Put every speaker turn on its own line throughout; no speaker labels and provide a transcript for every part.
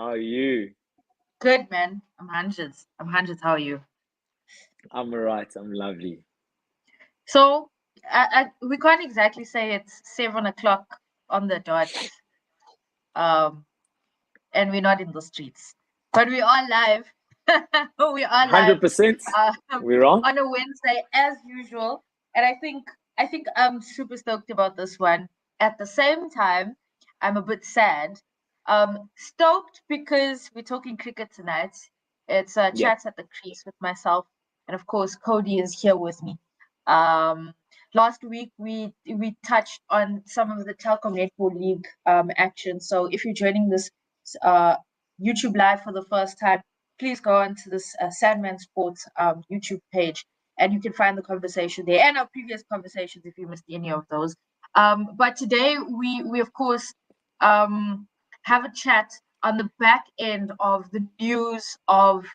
How are you?
Good, man. I'm hundreds. I'm hundreds. How are you?
I'm alright. I'm lovely.
So, we can't exactly say it's 7 o'clock on the dot, um, and we're not in the streets, but we are live. We are live
100%.
um,
We're on.
on a Wednesday as usual, and I think I'm super stoked about this one. At the same time, I'm a bit sad. Stoked because we're talking cricket tonight. It's
Yep.
chats at the crease with myself, and of course, Cody is here with me. Um, Last week we touched on some of the Telkom Netball League action. So if you're joining this uh, YouTube live for the first time, please go onto this Sandman Sports YouTube page, and you can find the conversation there and our previous conversations if you missed any of those. But today we of course have a chat on the back end of the news of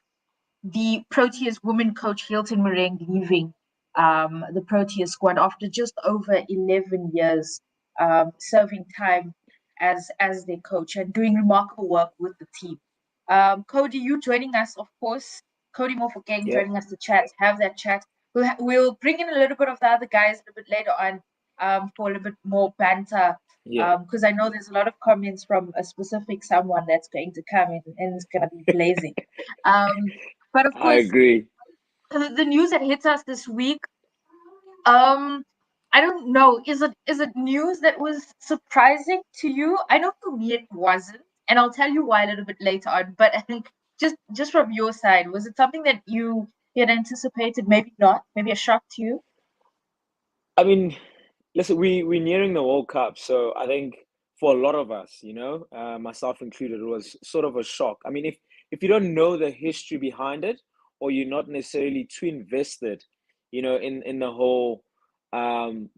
the Proteas women coach Hilton Moreeng leaving the Proteas squad after just over 11 years serving time as their coach and doing remarkable work with the team. Cody, you joining us, of course. Cody Moreeng
Yep.
joining us to chat, have that chat. We'll bring in a little bit of the other guys a little bit later on for a little bit more banter.
Yeah.
Because I know there's a lot of comments from a specific someone that's going to come in and it's going to be blazing. Um, but of
I
course,
agree.
the news that hits us this week, um, I don't know, is it news that was surprising to you? I know for me it wasn't, and I'll tell you why a little bit later on. But I think just from your side, was it something that you had anticipated? Maybe not. Maybe a shock to you.
I mean, listen, we're nearing the World Cup, so I think for a lot of us, myself included, it was sort of a shock. I mean, if you don't know the history behind it, or you're not necessarily too invested, in the whole um,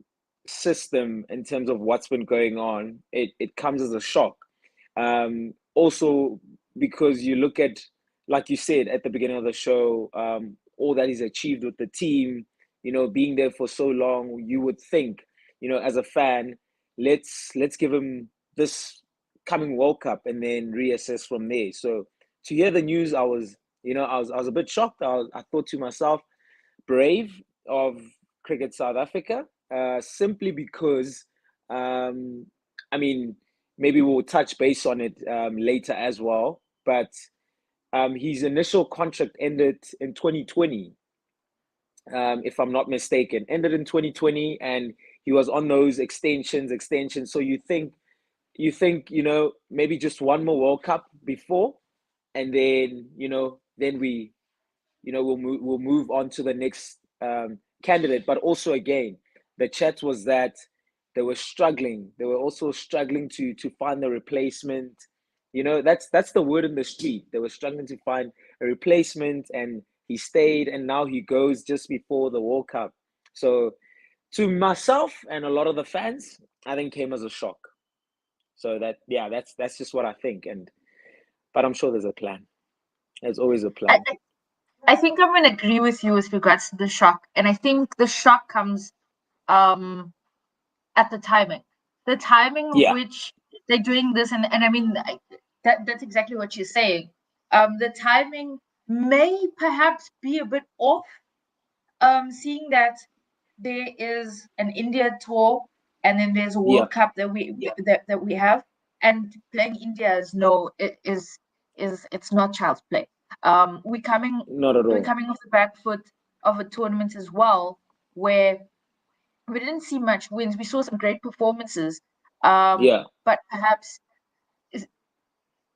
system in terms of what's been going on, it comes as a shock. Also, because you look at, like you said at the beginning of the show, all that he's achieved with the team, being there for so long, you would think, as a fan, let's give him this coming World Cup and then reassess from there. So to hear the news, I was a bit shocked. I thought to myself, brave of Cricket South Africa, simply because, um, I mean, maybe we'll touch base on it later as well. But his initial contract ended in 2020, if I'm not mistaken, ended in 2020, and he was on those extensions. So you think, maybe just one more World Cup before, and then we'll move on to the next candidate. But also, again, the chat was that they were struggling. They were also struggling to find the replacement. That's the word in the street. They were struggling to find a replacement, and he stayed, and now he goes just before the World Cup. So to myself and a lot of the fans, I think came as a shock. So that's just what I think. But I'm sure there's a plan. There's always a
I,
plan.
I I think I'm going to agree with you with regards to the shock, and I think the shock comes um at the timing of
Yeah.
which they're doing this, and I mean that's exactly what you're saying. The timing may perhaps be a bit off, seeing that there is an India tour and then there's a
Yeah.
World Cup that we have, and playing India is no it is it's not child's play. We're coming
Not at
we're
all.
coming off the back foot of a tournament as well where we didn't see much wins. We saw some great performances,
Yeah.
but perhaps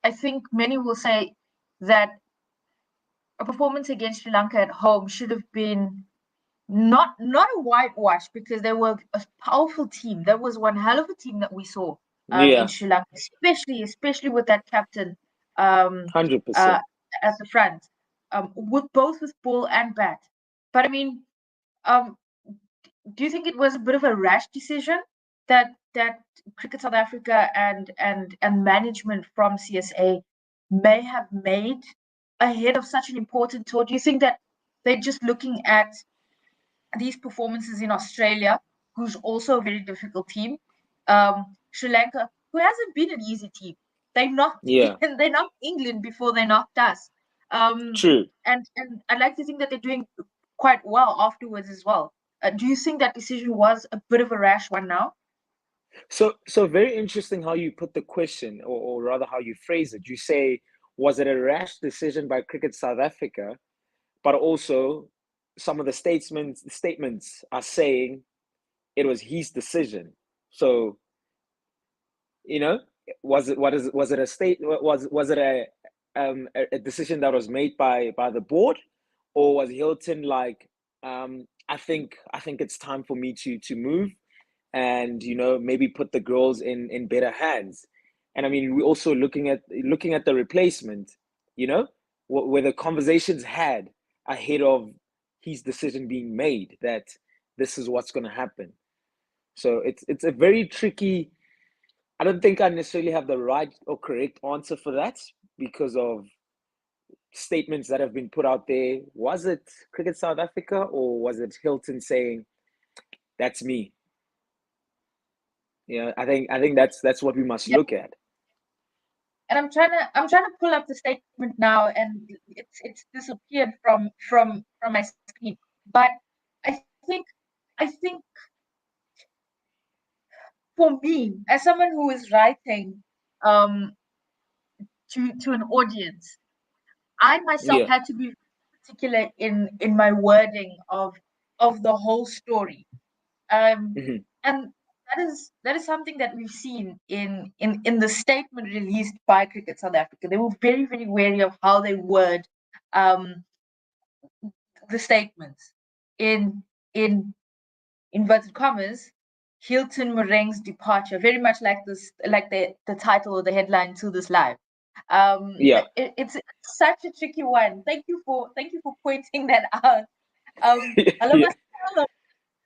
I think many will say that a performance against Sri Lanka at home should have been not a whitewash, because they were a powerful team. That was one hell of a team that we saw in
Yeah.
Sri Lanka, especially with that captain um, uh,
100%.
at the front, with ball and bat. But I mean, um, do you think it was a bit of a rash decision that Cricket South Africa and management from CSA may have made ahead of such an important tour? Do you think that they're just looking at these performances in Australia, who's also a very difficult team, Sri Lanka, who hasn't been an easy team? They knocked
Yeah.
they knocked England before they knocked us.
True.
And I like to think that they're doing quite well afterwards as well. Do you think that decision was a bit of a rash one now?
So very interesting how you put the question, or rather how you phrase it. You say, was it a rash decision by Cricket South Africa? But also, some of the statements are saying it was his decision. So, you know, was it a a decision that was made by the board, or was Hilton like, I think it's time for me to move, and maybe put the girls in better hands. And I mean, we're also looking at the replacement, where the conversations had ahead of his decision being made, that this is what's going to happen. So it's a very tricky. I don't think I necessarily have the right or correct answer for that, because of statements that have been put out there. Was it Cricket South Africa, or was it Hilton saying, that's me? I think that's what we must
Yeah.
look at.
And I'm trying to pull up the statement now, and it's disappeared from my screen. But I think I think for me, as someone who is writing um to an audience, I myself
Yeah.
had to be particular in my wording of the whole story.
Hmm.
And that is something that we've seen in the statement released by Cricket South Africa. They were very, very wary of how they word um, the statements. In inverted commas, Hilton Moreeng's departure, very much like this, like the title or the headline to this live.
Yeah.
It's such a tricky one. Thank you for pointing that out.
Yeah.
Alamas,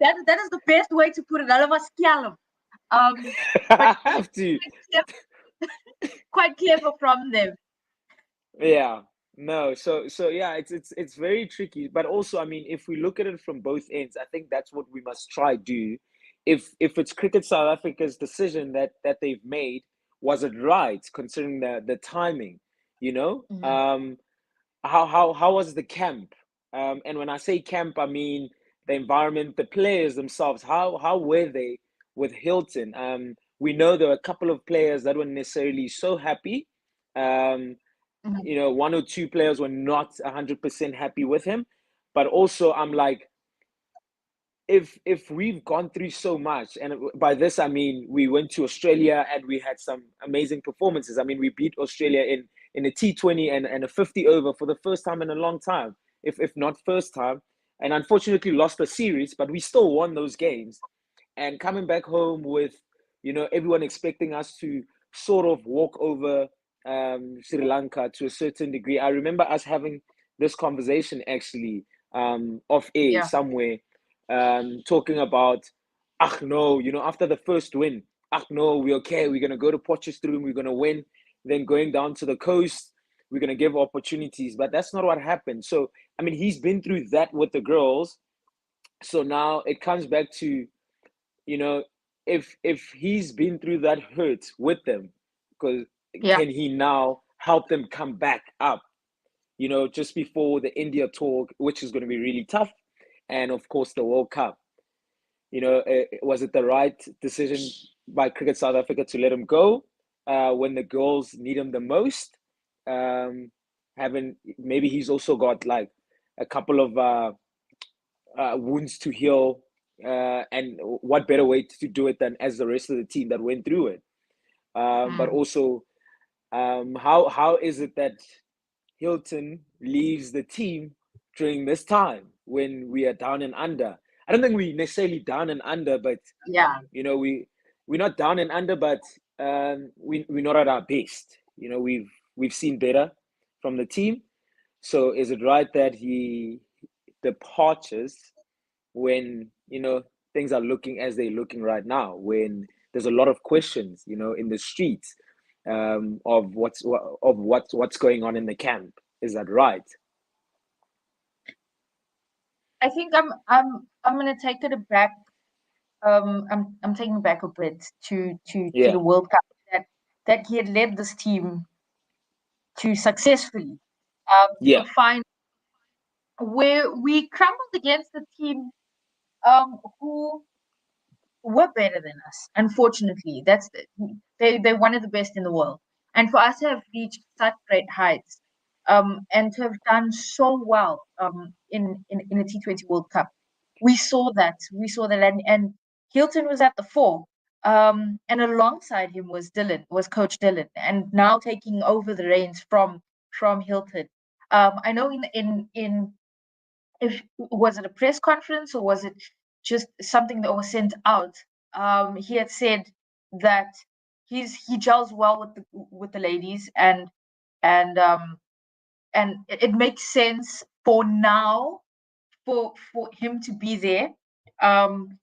that is the best way to put it. Alamas, but
I have to.
quite clever from them.
Yeah. No. So yeah, it's very tricky. But also, I mean, if we look at it from both ends, I think that's what we must try do. If it's Cricket South Africa's decision that they've made, was it right considering the timing? You know,
Mhm.
um, how was the camp? And when I say camp, I mean the environment, the players themselves. How were they with Hilton? We know there were a couple of players that weren't necessarily so happy. Um,
Mhm.
one or two players were not 100% happy with him. But also, I'm like, if we've gone through so much, and by this I mean we went to Australia and we had some amazing performances. I mean, we beat Australia in a T20 and a 50 over for the first time in a long time, if not first time, and unfortunately lost the series, but we still won those games. And coming back home with everyone expecting us to sort of walk over Sri Lanka to a certain degree. I remember us having this conversation actually, off air
Yeah.
somewhere, talking about, ach no, after the first win, ach no, we're okay, we're going to go to Potchefstroom, we're going to win, then going down to the coast, we're going to give opportunities. But that's not what happened. So I mean, he's been through that with the girls. So now it comes back to, you know, if he's been through that hurt with them, because
Yeah.
can he now help them come back up? Just before the India tour, which is going to be really tough, and of course the World Cup. Was it the right decision by Cricket South Africa to let him go when the girls need him the most? Having maybe he's also got like a couple of wounds to heal, and what better way to do it than as the rest of the team that went through it? But
Mm.
also, how is it that Hilton leaves the team during this time when we are down and under? I don't think we necessarily down and under, but
Yeah.
we're not down and under, but we're not at our best. We've seen better from the team. So is it right that he departures when things are looking as they're looking right now, when there's a lot of questions in the streets, of what's going on in the camp? Is that right?
I think I'm gonna take it back. I'm taking back a bit to the
Yeah.
World Cup. that he had led this team to successfully to
Yeah.
a final where we crumbled against a team who were better than us. Unfortunately, they're one of the best in the world, and for us to have reached such great heights, and to have done so well, in a T20 World Cup, we saw that, and Hilton was at the fore, and alongside him was Coach Dylan, and now taking over the reins from Hilton. I know in if was it a press conference or was it just something that was sent out, he had said that he gels well with the ladies, and and it makes sense for now for him to be there, um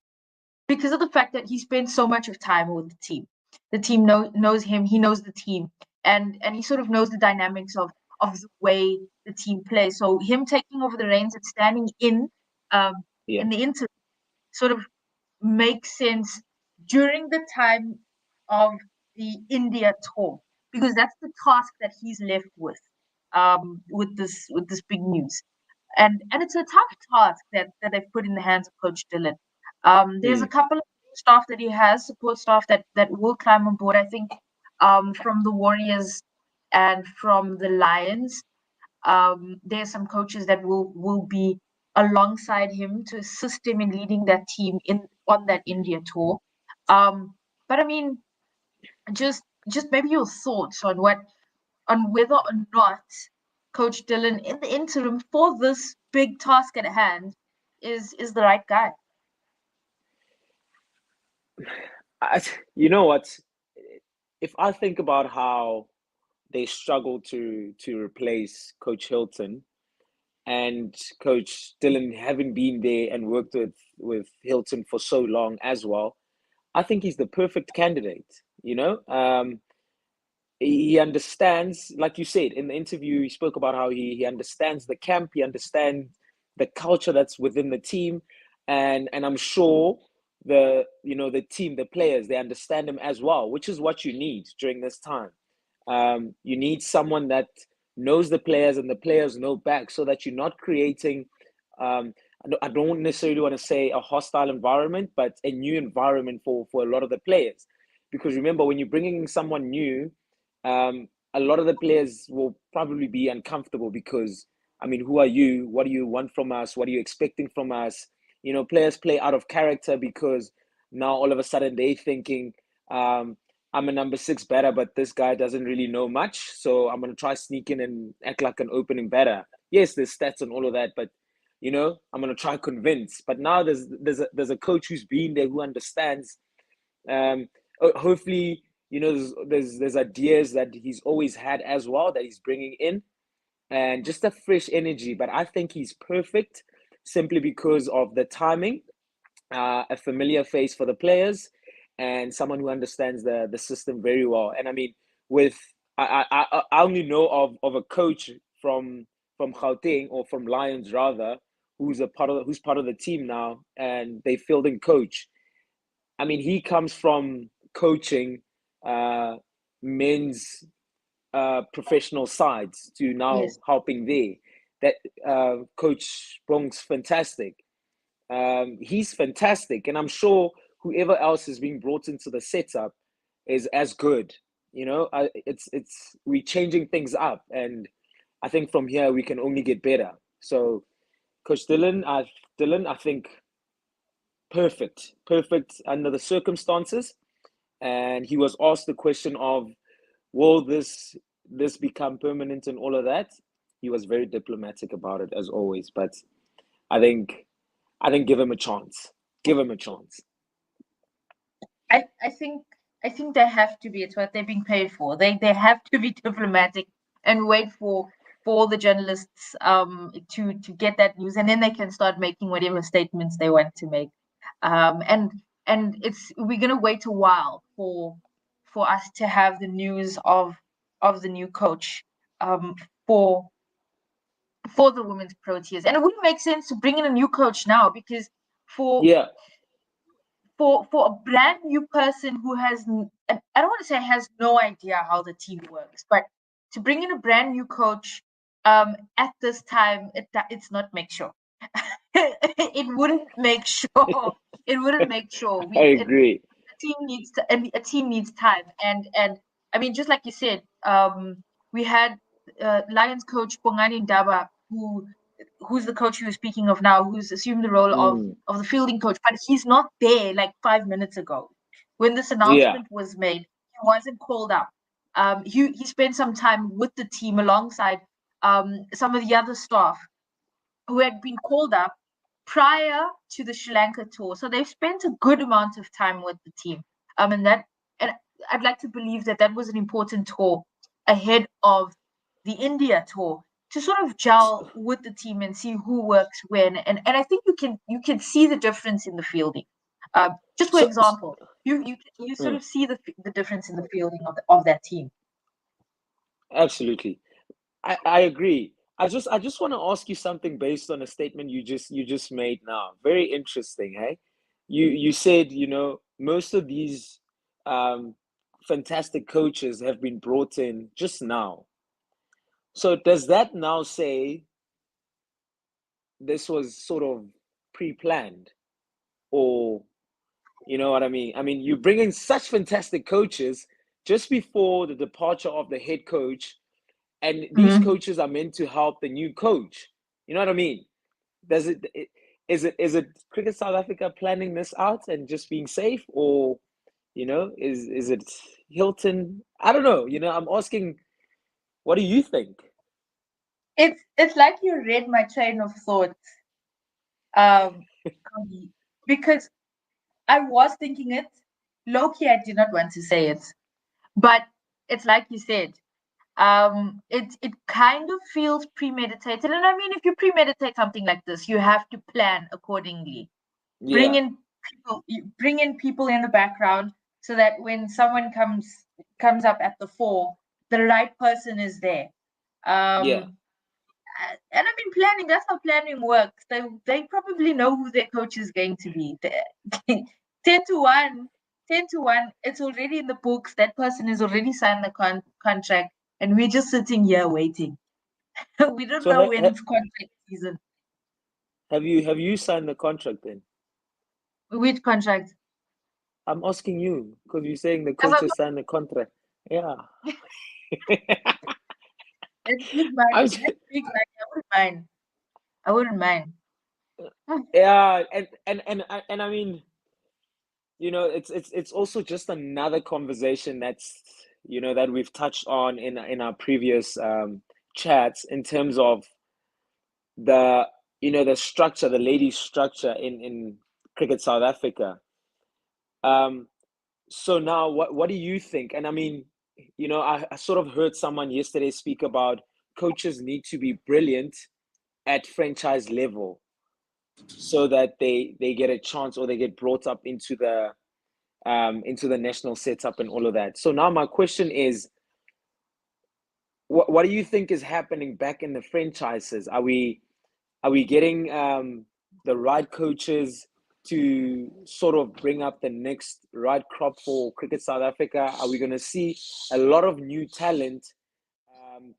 because of the fact that he spent so much of time with the team. The team knows him, he knows the team, and he sort of knows the dynamics of the way the team plays. So him taking over the reins and standing um,
Yeah.
in the interim sort of makes sense during the time of the India tour, because that's the task that he's left with this big news, and it's a tough task that they've put in the hands of Coach Dylan. There's a
Mm.
couple of staff that he has, support staff that will climb on board. I think from the Warriors and from the Lions, there's some coaches that will be alongside him to assist him in leading that team in on that India tour. But I mean, just maybe your thoughts on whether or not Coach Dylan in the interim for this big task at hand is the right guy.
I, you know what? If I think about how they struggled to replace Coach Hilton, and Coach Dylan having been there and worked with Hilton for so long as well, I think he's the perfect candidate. You know, he understands, like you said in the interview, he spoke about how he understands the camp, he understands the culture that's within the team, and I'm sure the team, the players, they understand him as well, which is what you need during this time. You need someone that knows the players and the players know back, so that you're not creating. Um, I don't necessarily want to say a hostile environment, but a new environment for a lot of the players, because remember, when you're bringing someone new, a lot of the players will probably be uncomfortable because, I mean, who are you? What do you want from us? What are you expecting from us? Players play out of character because now all of a sudden they're thinking, I'm a number six batter, but this guy doesn't really know much. So I'm going to try sneak in and act like an opening batter. Yes, there's stats and all of that, but I'm going to try convince. But now there's a coach who's been there, who understands. Um, Hopefully, there's ideas that he's always had as well that he's bringing in, and just a fresh energy. But I think he's perfect simply because of the timing, a familiar face for the players, and someone who understands the system very well. And I mean, with I only know of a coach from Gauteng, or from Lions rather, who's part of the team now, and they fielding coach. I mean, he comes from coaching uh, men's professional sides to now
Yes.
helping there. That Coach Bong's fantastic. He's fantastic, and I'm sure whoever else is being brought into the setup is as good. It's we're changing things up, and I think from here we can only get better. So, Coach Dylan, I think perfect under the circumstances. And he was asked the question of, will this become permanent and all of that. He was very diplomatic about it, as always, but I think give him a chance. Give him a chance.
I think they have to be. It's what they're being paid for. They have to be diplomatic and wait for all the journalists to get that news, and then they can start making whatever statements they want to make. And we're gonna wait a while for us to have the news of the new coach for the women's Proteas. And it wouldn't make sense to bring in a new coach now, because for
Yeah,
for a brand new person who has, I don't want to say has no idea how the team works, but to bring in a brand new coach at this time, it's not make sure. It wouldn't make sure. It wouldn't make sure.
I agree.
A team needs time, and I mean, just like you said, we had Lions coach Bongani Ndaba, who's the coach you were speaking of now, who's assumed the role of the fielding coach, but he's not there like 5 minutes ago. When this announcement was made, he wasn't called up. He spent some time with the team alongside some of the other staff who had been called up prior to the Sri Lanka tour. So they've spent a good amount of time with the team. And I'd like to believe that was an important tour ahead of the India tour to sort of gel with the team and see who works when. And I think you can see the difference in the fielding. Just for example, you sort of see the difference in the fielding of that team.
Absolutely. I agree. I just want to ask you something based on a statement you just made now. Very interesting, hey? You said, most of these fantastic coaches have been brought in just now. So does that now say this was sort of pre-planned? Or, you know what I mean? I mean, you bring in such fantastic coaches just before the departure of the head coach, and these coaches are meant to help the new coach. You know what I mean? Is it Cricket South Africa planning this out and just being safe, or is it Hilton? I don't know. I'm asking, what do you think?
It's like you read my train of thought, because I was thinking it. Low-key, I did not want to say it, but it's like you said. It kind of feels premeditated, and I mean, if you premeditate something like this, you have to plan accordingly.
Yeah.
Bring in people in the background so that when someone comes up at the fore, the right person is there.
Yeah.
And I mean, planning, that's how planning works. They probably know who their coach is going to be. 10 to 1, it's already in the books. That person has already signed the contract, and we're just sitting here waiting. We don't know when it's contract season.
Have you signed the contract then?
Which contract?
I'm asking you because you're saying the coach has signed the contract. Yeah.
Let's speak like I wouldn't mind.
Yeah, and I mean, it's also just another conversation that we've touched on in our previous chats in terms of the structure, the ladies' structure in Cricket South Africa. So now, what do you think? And I mean, I sort of heard someone yesterday speak about coaches need to be brilliant at franchise level so that they get a chance, or they get brought up into the national setup and all of that. So now my question is, what do you think is happening back in the franchises? Are we getting the right coaches to sort of bring up the next right crop for Cricket South Africa? Are we going to see a lot of new talent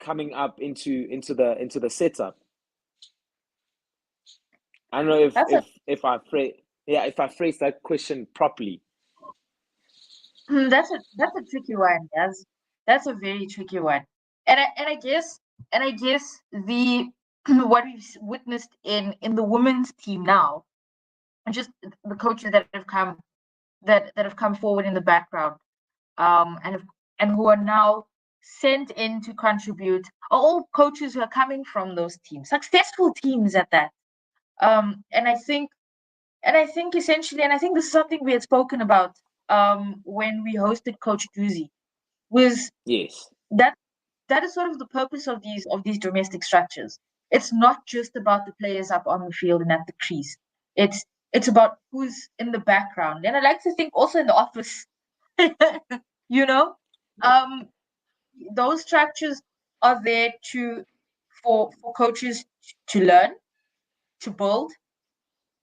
coming up into the setup? I don't know if I phrase that question properly.
That's a tricky one. That's a very tricky one. And I guess the what we've witnessed in the women's team now, just the coaches that have come forward in the background, and who are now sent in to contribute, are all coaches who are coming from those teams, successful teams at that. And I think essentially, and I think this is something we had spoken about when we hosted Coach Doozy, was
Yes.
that is sort of the purpose of these domestic structures. It's not just about the players up on the field and at the crease. It's about who's in the background, and I like to think also in the office. Those structures are there for coaches to learn, to build,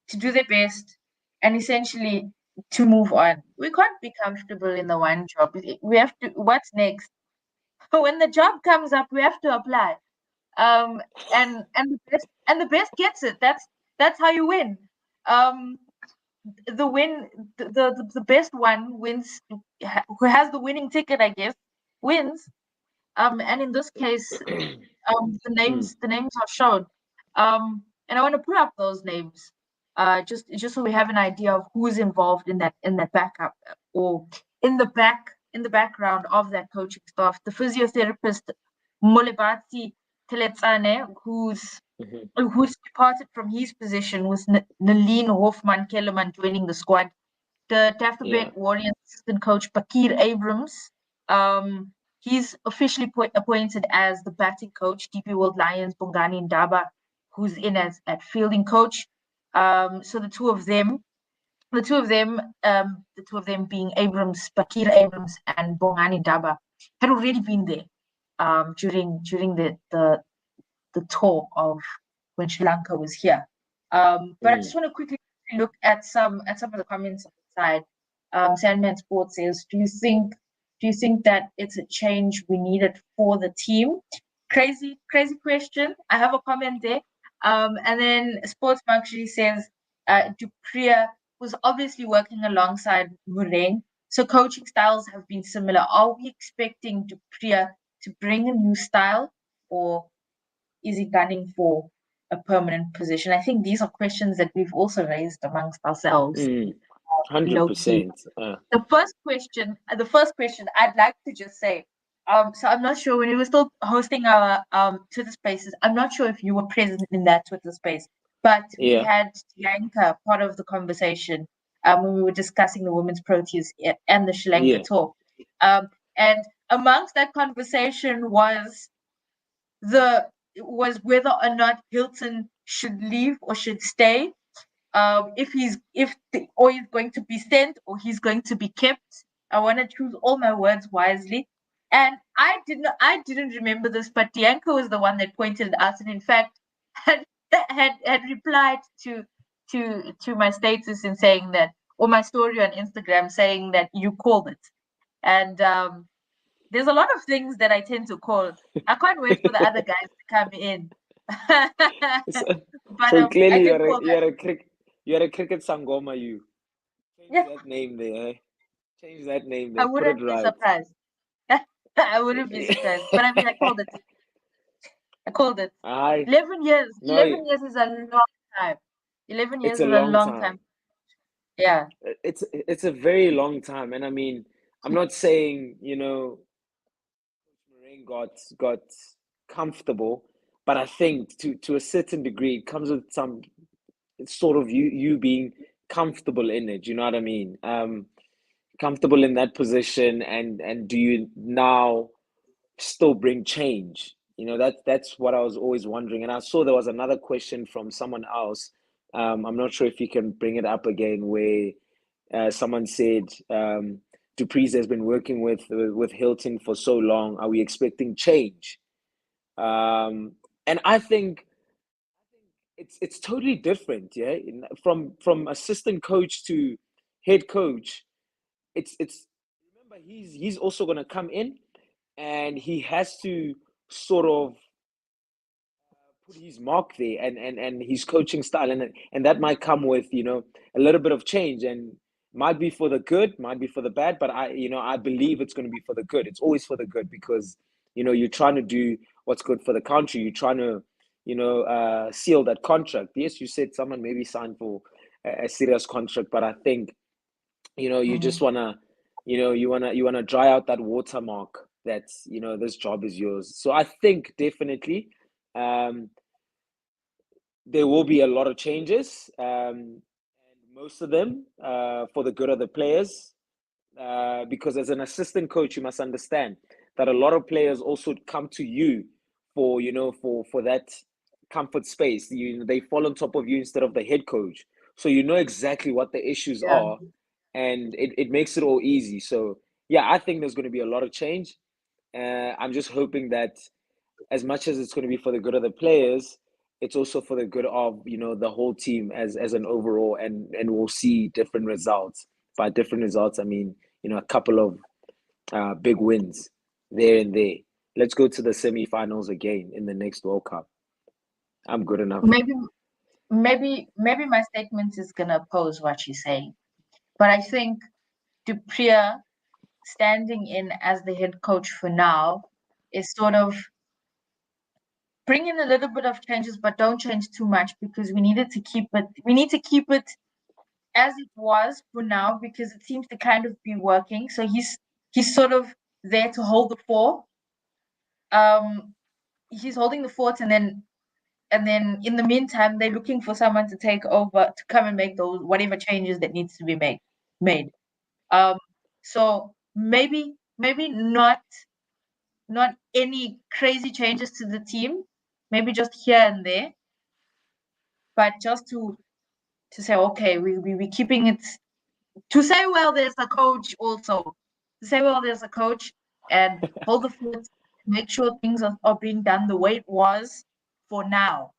to do their best, and essentially to move on. We can't be comfortable in the one job. We have to. What's next? When the job comes up, we have to apply. Um, and the best gets it. That's how you win. Um, the win the best one wins. Who has the winning ticket, I guess, wins. And in this case, the
Mm,
names are shown. And I want to put up those names, just so we have an idea of who's involved in that backup, or in the background of that coaching staff. The physiotherapist Molebati Teletsane,
mhm.
who's departed from his position, with Nalin Hoffman Kellerman joining the squad. The
Yeah.
Tafelberg Warriors assistant coach Bakir Abrams. He's officially appointed as the batting coach. DP World Lions Bongani Ndaba, who's in as at fielding coach. So the two of them being Bakir Abrams and Bongani Ndaba, had already been there during the tour of when Sri Lanka was here. But I
Mm,
just want to quickly look at some of the comments on the side. Sandman Sports says, do you think that it's a change we needed for the team? Crazy question. I have a comment there. And then Sports actually says, Dupria was obviously working alongside Moreeng, so coaching styles have been similar. Are we expecting Dupria to bring a new style, or is he gunning for a permanent position? I think these are questions that we've also raised amongst ourselves,
mm,
low key.
100%.
The first question I'd like to just say, so I'm not sure, when we were still hosting our Twitter spaces, I'm not sure if you were present in that Twitter space, but we
Yeah.
had Bianca part of the conversation when we were discussing the women's Proteas and the Sri Lanka
Yeah.
tour. And amongst that conversation was whether or not Hilton should leave or should stay. Or he's going to be sent or he's going to be kept. I want to choose all my words wisely. And I didn't remember this, but Dianca was the one that pointed it out, and in fact had replied to my status in saying that, or my story on Instagram saying that you called it. And there's a lot of things that I tend to call. I can't wait for the other guys to come in.
So,
But
so
I
clearly
can call that.
you're a cricket sangoma, you. Change
Yeah,
that name there, eh? Change that name
I
there. Put it
wouldn't be
right.
surprised. I wouldn't be surprised. But I mean, I called it. I called it.
I
11 years.
no,
11 years is a long time. 11
it's
years
a
is a
long
long
time.
time. Yeah.
It's a very long time, and I mean, I'm not saying Moreeng got comfortable, but I think to a certain degree, it comes with some sort of you being comfortable in it. You know what I mean? Comfortable in that position, and do you now still bring change? That's what I was always wondering. And I saw there was another question from someone else. I'm not sure if you can bring it up again, where someone said, Dupreez has been working with Hilton for so long. Are we expecting change? And I think it's totally different. Yeah, from assistant coach to head coach. It's remember, he's also going to come in, and he has to sort of put his mark there, and his coaching style, and that might come with a little bit of change, and might be for the good, might be for the bad, but I believe it's going to be for the good. It's always for the good, because you're trying to do what's good for the country. You're trying to seal that contract. Yes, you said someone maybe signed for a serious contract, but I think you
Mm-hmm.
just wanna you wanna dry out that watermark, that's this job is yours. So I think definitely um there will be a lot of changes, and most of them for the good of the players, because as an assistant coach, you must understand that a lot of players also come to you for for that comfort space. They fall on top of you instead of the head coach, so you know exactly what the issues
Yeah.
are, and it makes it all easy. So yeah, I think there's going to be a lot of change. I'm just hoping that as much as it's going to be for the good of the players, it's also for the good of the whole team as an overall, and we'll see different results. By different results, I mean, a couple of big wins there and there. Let's go to the semi-finals again in the next World Cup. I'm good enough.
Maybe my statement is gonna oppose what you're saying, but I think du Preez standing in as the head coach for now is sort of bring in a little bit of changes, but don't change too much because we need to keep it as it was for now because it seems to kind of be working. So he's sort of there to hold the fort. He's holding the fort, and then in the meantime, they're looking for someone to take over to come and make those whatever changes that needs to be made. So maybe not any crazy changes to the team, maybe just here and there, but just to say, okay, we keeping it. To say, well, there's a coach also. To say, well, there's a coach and hold the fort, make sure things are being done the way it was for now.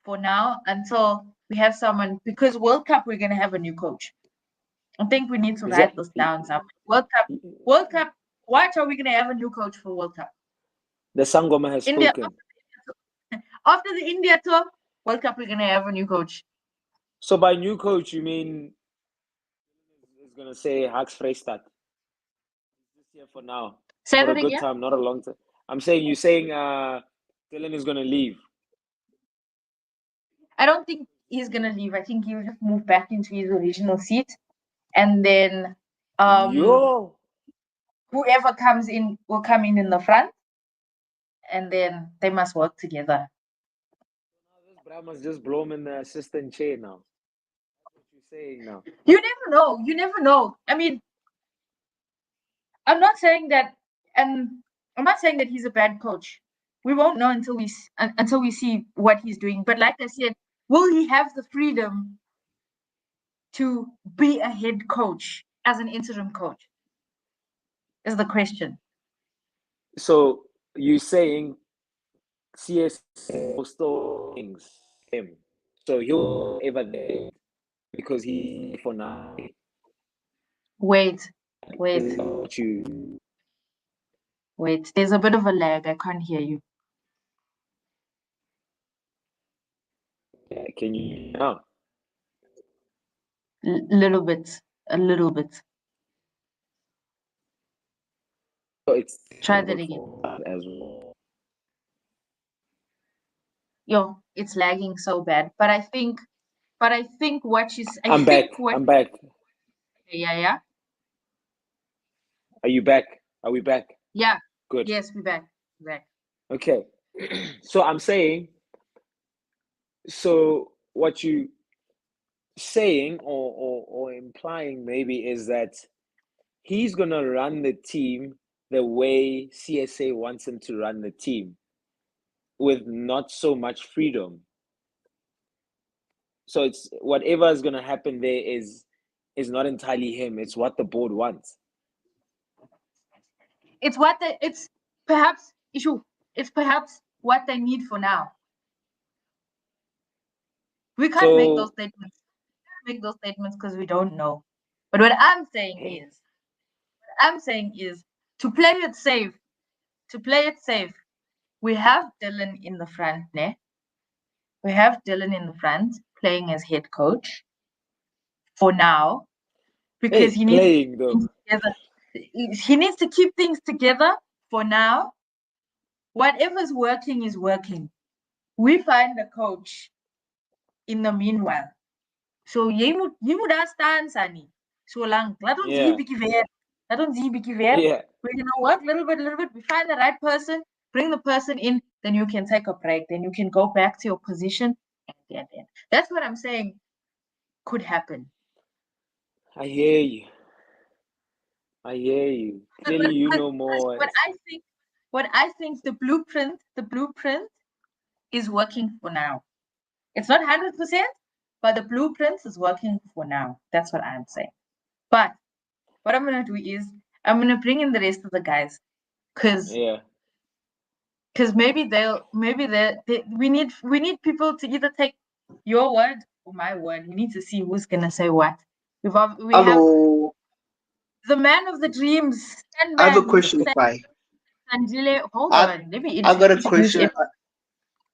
For now, until we have someone, because World Cup, we're going to have a new coach. I think we need to write this down. World Cup, what are we going to have a new coach for World Cup?
The Sangoma has
India,
spoken.
After the India tour, World Cup, we're going to have a new coach.
So by new coach, you mean is going to say Haks Freestad? This year for now.
Say
for a
that
good
again?
time, not a long time. You're saying Dylan is going to leave.
I don't think he's going to leave. I think he'll just move back into his original seat. And then whoever comes in will come in the front. And then they must work together.
This Bra must just blow him in the assistant chair now. That's what you're saying now.
You never know. You never know. I mean, I'm not saying that, and I'm not saying that he's a bad coach. We won't know until we see what he's doing. But like I said, will he have the freedom to be a head coach as an interim coach? Is the question.
So you're saying CS will still things him. So he'll ever there because he for now.
Wait.
Wait.
There's a bit of a lag. I can't hear you.
Can you now?
A little bit.
So
try that again.
As well.
Yo, it's lagging so bad. But I think what you.
I'm back. I'm back.
Yeah.
Are you back? Are we back?
Yeah.
Good.
Yes, we're back.
Okay. So I'm saying. So what you saying or implying maybe is that he's gonna run the team the way CSA wants him to run the team, with not so much freedom. So it's whatever is gonna happen there is not entirely him. It's what the board wants.
It's perhaps what they need for now. We can't make those statements because we don't know. But what I'm saying is to play it safe. We have Dylan in the front, ne? We have Dylan in the front playing as head coach for now because he needs to keep things together for now. Whatever's working is working. We find a coach in the meanwhile. So jy moet daar staan, Sunny. So lang. Laat ons hier bietjie werk.
Yeah.
We're gonna work little bit. We find the right person, bring the person in, then you can take a break. Then you can go back to your position. And that's what I'm saying could happen.
I hear you. Clearly, you know more.
What I think the blueprint is working for now. It's not 100%, but the blueprint is working for now. That's what I'm saying. But what I'm gonna do is I'm gonna bring in the rest of the guys, because maybe we need people to either take your word or my word. We need to see who's gonna say what. We have
Hello.
the man of the dreams,
I have a question, Pai.
Sandile. Hold
I
on, let me
I got a
introduce
question.
him.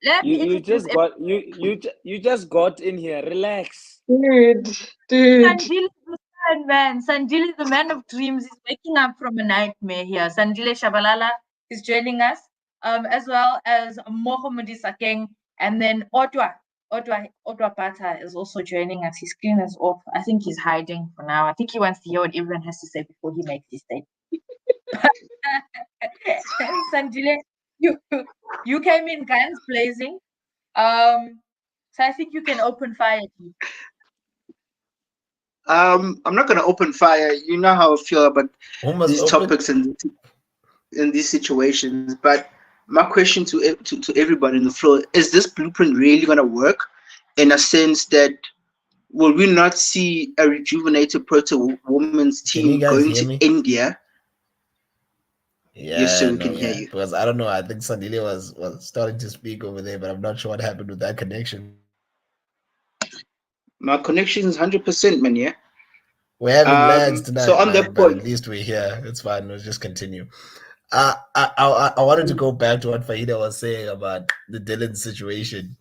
Let me
You
introduce
just
him.
got you just got in here. Relax.
Dude.
Sanjil is the man. Sanjil is the man of dreams. He's waking up from a nightmare here. Sanjile Shabalala is joining us, as well as Mohammed Sakeng, and then Otwa Pata is also joining us. His screen is off. I think he's hiding for now. I think he wants to hear what everyone has to say before he makes his statement. Sanjile, you came in guns blazing. So I think you can open fire.
I'm not gonna open fire. You know how I feel about these topics and in these situations. But my question to everybody on the floor is: this blueprint really gonna work? In a sense that will we not see a rejuvenated Proteas women's team going to India?
Yeah,
yes, sir, we can hear you.
Because I don't know. I think Sandile was starting to speak over there, but I'm not sure what happened with that connection.
My connection is 100%, man. Yeah.
We're having lags tonight,
so on that
but
point,
at least we're here. It's fine. Let's just continue. I wanted to go back to what Faida was saying about the Dylan situation.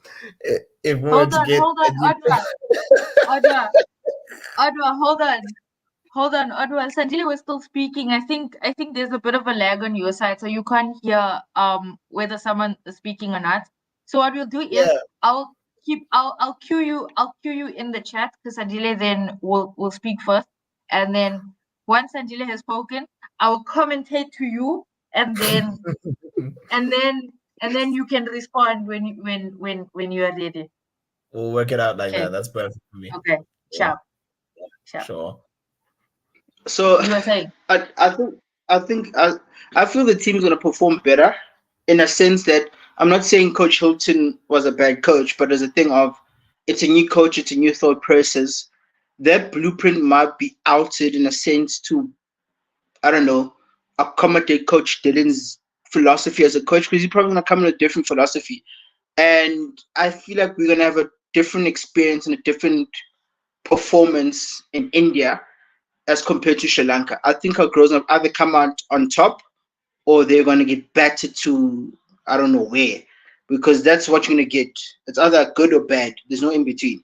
If we were to get
Adwa, hold on, Adwa. Sanjili was still speaking. I think there's a bit of a lag on your side, so you can't hear whether someone is speaking or not. So what we'll do is I'll cue you in the chat, because Sanjile then will speak first, and then once Sanjile has spoken, I will commentate to you, and then and then you can respond when you are ready.
We'll work it out like that. That's perfect for me.
Okay, sure.
Sure.
So
you were saying?
I feel the team's gonna perform better, in a sense that I'm not saying Coach Hilton was a bad coach, but there's a thing of it's a new coach, it's a new thought process. That blueprint might be altered in a sense to, I don't know, accommodate Coach Dylan's philosophy as a coach, because he's probably gonna come in a different philosophy. And I feel like we're gonna have a different experience and a different performance in India as compared to Sri Lanka. I think our girls have either come out on top or they're going to get battered to I don't know where, because that's what you're going to get. It's either good or bad. There's no in between.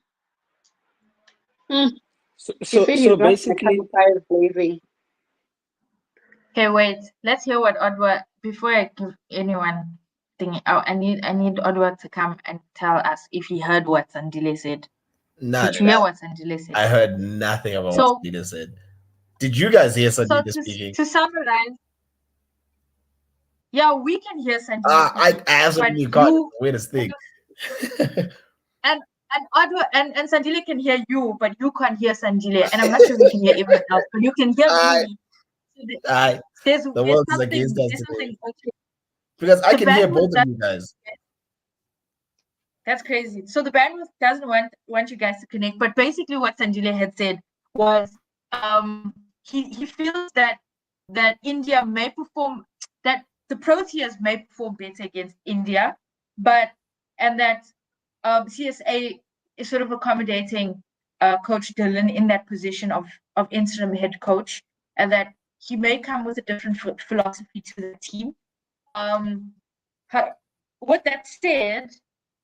So basically,
okay, wait. Let's hear what Odwa. Before I give anyone thing, I need Odwa to come and tell us if he heard what Sandile said. Did you hear what Sandile said?
I heard nothing about what Sandile said. Did you guys hear Sandile speaking?
To summarize, yeah, we can hear Sandile.
I absolutely can't. Wait a thing.
And Odwa and Sandile can hear you, but you can't hear Sandile. And I'm not sure we can hear everyone else, but you can hear me.
The world is against us today. Because I can hear both of you guys.
That's crazy. So the bandwidth doesn't want you guys to connect. But basically what Sanjile had said was he feels that India may perform, that the Proteas may perform better against India, and that CSA is sort of accommodating Coach Dylan in that position of interim head coach, and that he may come with a different philosophy to the team. With that said,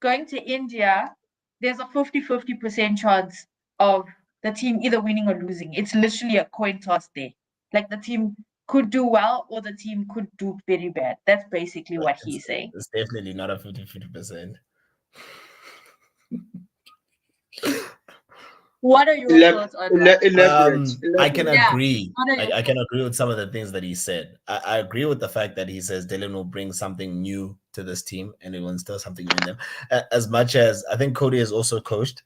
going to India, there's a 50-50% chance of the team either winning or losing. It's literally a coin toss there. Like the team could do well or the team could do very bad. That's basically what he's saying.
It's definitely not a 50-50%.
What are your thoughts on that?
Elaborate.
I can agree. I can agree with some of the things that he said. I agree with the fact that he says Dylan will bring something new to this team and it will instill something new in them. As much as I think Cody has also coached,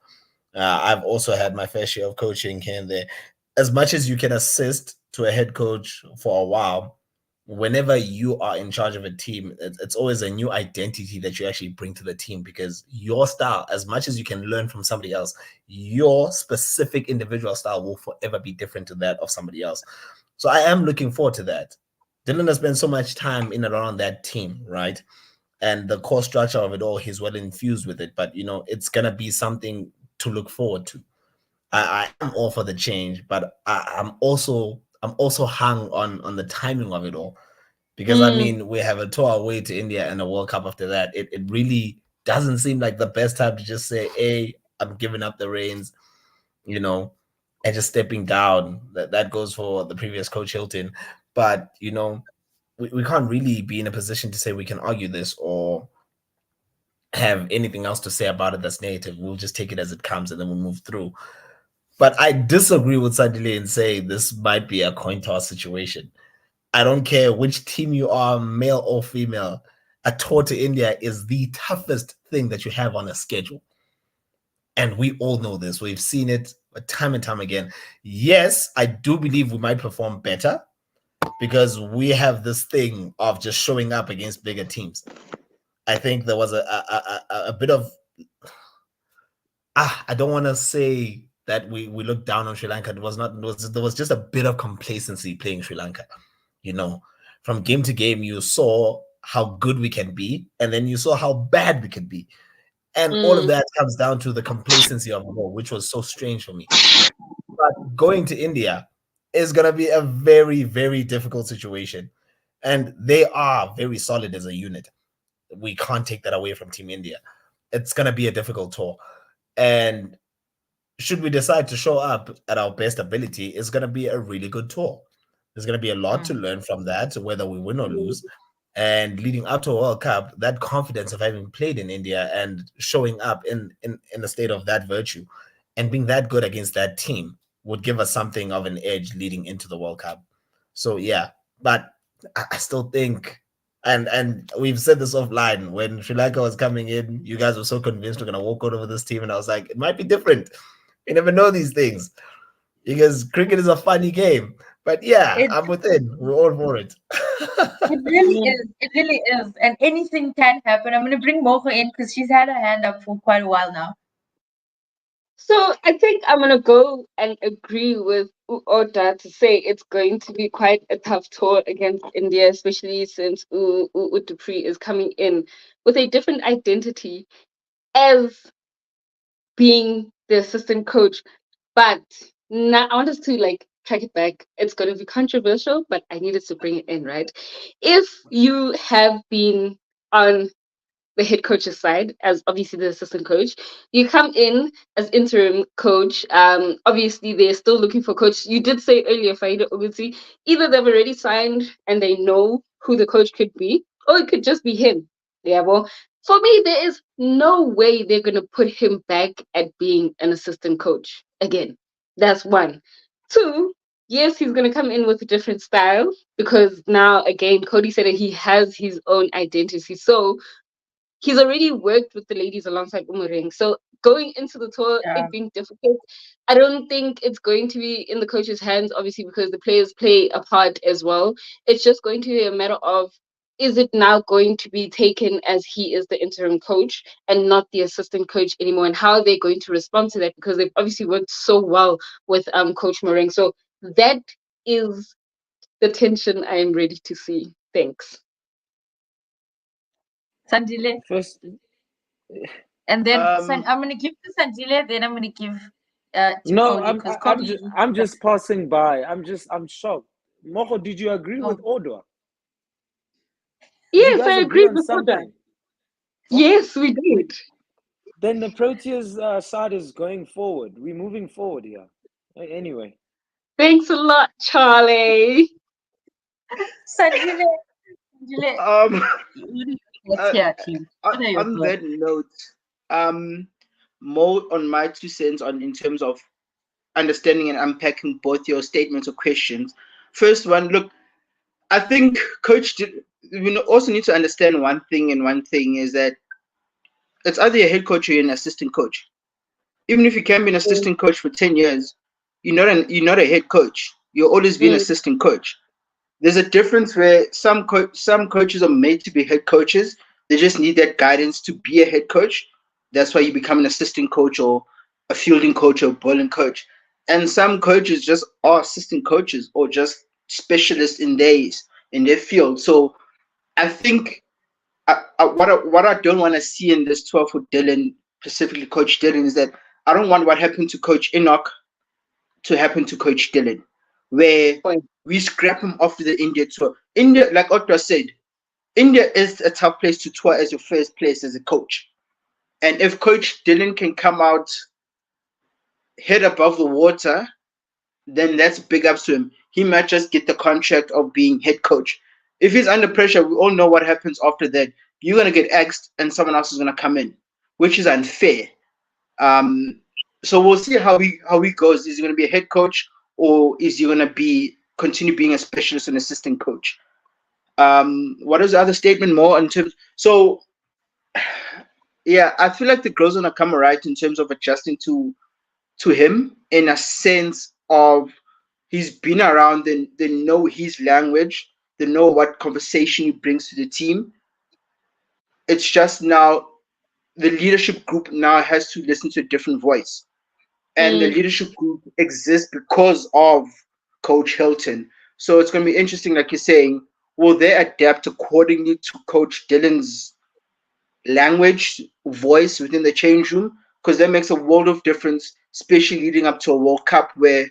I've also had my fair share of coaching here and there. As much as you can assist to a head coach for a while, whenever you are in charge of a team, it's always a new identity that you actually bring to the team, because your style, as much as you can learn from somebody else, your specific individual style will forever be different to that of somebody else. So I am looking forward to that. Dylan has spent so much time in and around that team, right? And the core structure of it all, he's well infused with it. But, it's going to be something to look forward to. I am all for the change, but I'm also hung on the timing of it all. Because I mean, we have a tour away to India and a World Cup after that. It really doesn't seem like the best time to just say, hey, I'm giving up the reins, you know, and just stepping down. That goes for the previous coach Hilton. But, you know, we can't really be in a position to say we can argue this or have anything else to say about it that's negative. We'll just take it as it comes and then we'll move through. But I disagree with Sandile and say this might be a coin toss situation. I don't care which team you are, male or female. A tour to India is the toughest thing that you have on a schedule. And we all know this. We've seen it time and time again. Yes, I do believe we might perform better because we have this thing of just showing up against bigger teams. I think there was a bit of I don't want to say that we looked down on Sri Lanka. It was not. There was just a bit of complacency playing Sri Lanka. You know, from game to game, you saw how good we can be, and then you saw how bad we can be, and all of that comes down to the complacency of the ball, which was so strange for me. But going to India is going to be a very, very difficult situation, and they are very solid as a unit. We can't take that away from Team India. It's going to be a difficult tour. And should we decide to show up at our best ability, it's going to be a really good tour. There's going to be a lot to learn from that, whether we win or lose. And leading up to a World Cup, that confidence of having played in India and showing up in a state of that virtue and being that good against that team would give us something of an edge leading into the World Cup. So, yeah, but I still think and we've said this offline. When Sri Lanka was coming in, you guys were so convinced we're gonna walk out over this team, and I was like, it might be different. You never know these things because cricket is a funny game. But yeah, I'm within. We're all for it.
It really is. It really is, and anything can happen. I'm gonna bring Mocha in because she's had her hand up for quite a while now.
So I think I'm gonna go and agree with Oda to say it's going to be quite a tough tour against India, especially since Dupree is coming in with a different identity as being the assistant coach. But now I want us to like track it back. It's going to be controversial, but I needed to bring it in, right? If you have been on the head coach's side as obviously the assistant coach, you come in as interim coach. Obviously they're still looking for coach. You did say earlier, Faida Oguti, either they've already signed and they know who the coach could be, or it could just be him. Yeah, well, for me, there is no way they're gonna put him back at being an assistant coach again. That's one. Two, yes, he's gonna come in with a different style because now again, Cody said that he has his own identity. So he's already worked with the ladies alongside Moreeng. So going into the tour, it being difficult, I don't think it's going to be in the coach's hands, obviously, because the players play a part as well. It's just going to be a matter of, is it now going to be taken as he is the interim coach and not the assistant coach anymore? And how are they going to respond to that? Because they've obviously worked so well with Coach Moreeng. So that is the tension I am ready to see. Thanks.
Sandile.
First,
and then I'm going to give to Sandile, then I'm going to give to
no,
Cody,
I'm just passing by. I'm shocked. Moho, did you agree with Oda?
Yes, I agree with Oda. Yes, we did.
Then the Proteas side is going forward. We're moving forward here. Anyway.
Thanks a lot, Charlie.
Sandile.
On that note, more on my 2 cents on in terms of understanding and unpacking both your statements or questions. First one, look, I think we also need to understand one thing is that it's either a head coach or you're an assistant coach. Even if you can be an assistant coach for 10 years, you're not a head coach. You'll always be an assistant coach. There's a difference where some coaches are made to be head coaches. They just need that guidance to be a head coach. That's why you become an assistant coach or a fielding coach or a bowling coach. And some coaches just are assistant coaches or just specialists in their field. So I think what I don't want to see in this 12 for Dylan, specifically Coach Dylan, is that I don't want what happened to Coach Enoch to happen to Coach Dylan, where we scrap him off the India tour. India, like Otto said, India is a tough place to tour as your first place as a coach. And if Coach Dylan can come out head above the water, then that's big ups to him. He might just get the contract of being head coach. If he's under pressure, we all know what happens after that. You're going to get axed and someone else is going to come in, which is unfair. So we'll see how he goes. Is he going to be a head coach or is he going to continue being a specialist and assistant coach? What is the other statement more in terms? So, yeah, I feel like the girls are going to come right in terms of adjusting to him in a sense of he's been around, they know his language, they know what conversation he brings to the team. It's just now the leadership group now has to listen to a different voice. And the leadership group exists because of Coach Hilton. So it's going to be interesting, like you're saying, will they adapt accordingly to Coach Dylan's language, voice within the change room? Because that makes a world of difference, especially leading up to a World Cup where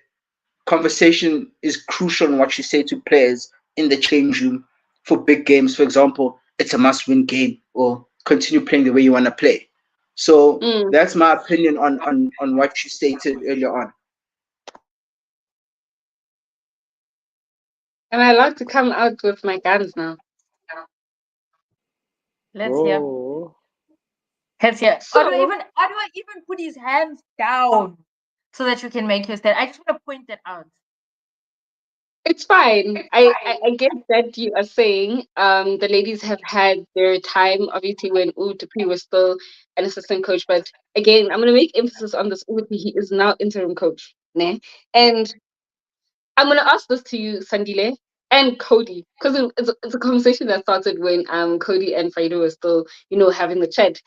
conversation is crucial in what you say to players in the change room for big games. For example, it's a must-win game or continue playing the way you want to play. So that's my opinion on what you stated earlier on.
Am I allowed to come out with my guns now?
Let's hear. Let's hear.
So,
How do I even put his hands down so that you can make your stand? I just want to point that out.
It's fine. I get that you are saying the ladies have had their time, obviously, when Dupree was still an assistant coach. But again, I'm going to make emphasis on this. He is now interim coach. Né? And I'm going to ask this to you, Sandile and Cody, because it's a conversation that started when Cody and Fido were still, having the chat.